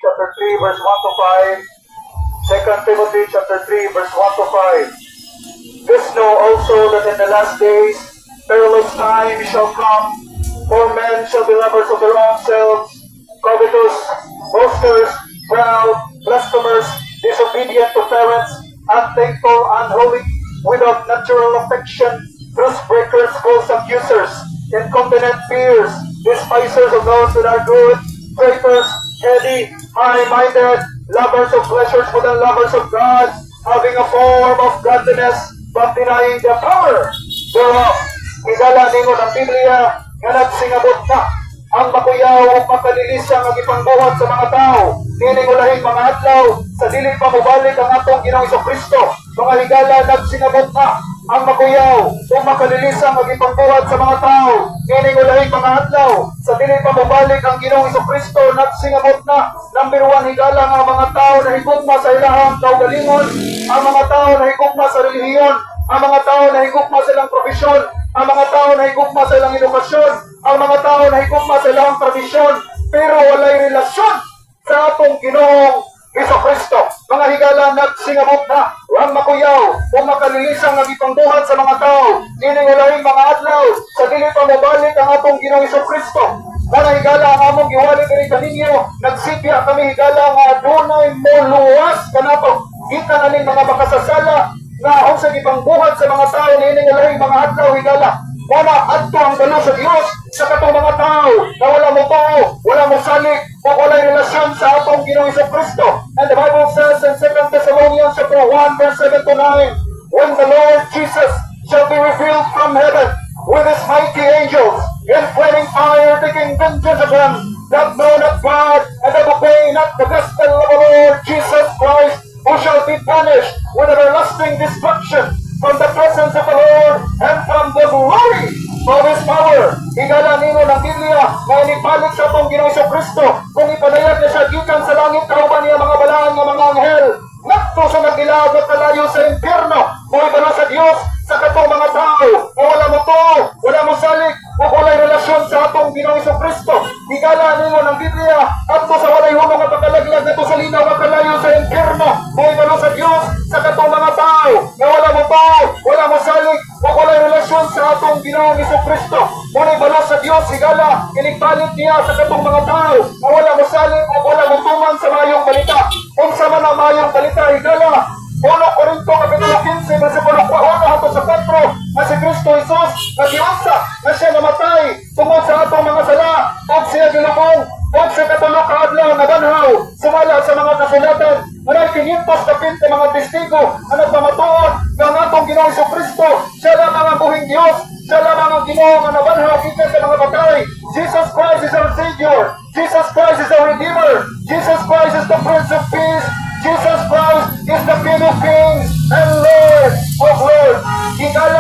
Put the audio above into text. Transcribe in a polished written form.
chapter 3, verse 1 to 5. 2 Timothy chapter 3, verse 1 to 5. This know also that in the last days perilous times shall come, for men shall be lovers of their own selves, covetous, boasters, proud, blasphemers, disobedient to parents, unthankful, unholy, without natural affection, truce breakers, false accusers, incontinent fears, despisers of those that are good, traitors, heady, high-minded, lovers of pleasures more than lovers of God, having a form of godliness, but denying the power thereof. Higala ningon ang Biblia nga nagsingabot na ang makuyaw o makalilisang ang ipangbuhat sa mga tao. Nining ulahing mga adlaw sa dili pa mubalik ang atong Ginoong Jesucristo. Mga higala nagsingabot na ang makuyaw o makalilisang ang ipangbuhat sa mga tao. Nining ulahing mga adlaw sa dili pa mubalik ang Ginoong Jesucristo. Nagsingabot na number 1 higala nga mga tao na higugma sa ilahang kaugalingon, ang mga tao na higugma sa relihiyon, ang mga tao na higugma sa ilang profesyon, ang mga tao na higugma sa ilang edukasyon, ang mga tao na higugma sa ilang tradisyon, pero walay relasyon sa atong Ginoong Jesucristo. Mga higala nagsingabot na ang makuyaw o makalilisang ang ipangbuhat sa mga tao. Nining walahing mga adlaw sa dili pa mabalik ang atong Ginoong Jesucristo. Mga higala ang among giwali diri kaninyo, nagsipya kami higala nga adunay mo luwas kanato kita naning mga makasasala nga ako sa ipangbuhat sa mga tao. Nining walahing mga adlaw higala wala adto ang balo sa Dios sa katong mga tao na wala mo tuo, wala mo salik, o wala relasyon sa atong Ginoong Jesucristo. And the Bible says in 2 Thessalonians chapter 1 verse 7 to 9, when the Lord Jesus shall be revealed from heaven with his mighty angels in flaming fire, taking vengeance of them that know not God and that obey not the gospel of the Lord Jesus Christ, who shall be punished with everlasting destruction from the presence of the Lord and from the glory of His power. Higala nino ng Biblia na inipalit sa atong Ginoong Jesucristo kung ipanayag na siya gikan sa langit kauban niya mga balaan ng mga anghel ngadto sa nagdilaw at kalayo sa impyerno. Kung ibalo sa Dios sa katong mga tao o wala mo to, wala mo salik o walay relasyon sa atong Ginoong Jesucristo. Higala nino ng Biblia adto sa walay hunong at pakalaglag ngadto sa linaw at kalayo sa impyerno. Kung ibalo sa Dios sa katong mga tao na wala mo to, wala mo salik o walay relasyon sa atong Ginoong Jesucristo. Kung ibalo sa Dios higala inipalit niya sa katong mga tao na wala mo salik o wala mo tuman sa mayong balita. Kung sa man ang mayong balita higala 1 Corinto kapitulo 15 versikulo 1 hangtod sa 4 na si Kristo Jesus nagiunsa na siya namatay tungod sa atong mga sala ug siya gilubong ug sa katulo ka adlaw nabanhaw sumala sa mga kasulatan. Maray 520 mga testigo na nagpamatuod nga ang atong Ginoong Jesucristo siya lamang ang buhing Dios, siya lamang ang Ginoo nga nabanhaw gikan sa mga patay. Jesus Christ is our Savior, Jesus Christ is our Redeemer, Jesus Christ is the Prince of Peace, Jesus Christ is the King of Kings and Lord of Lords. Higala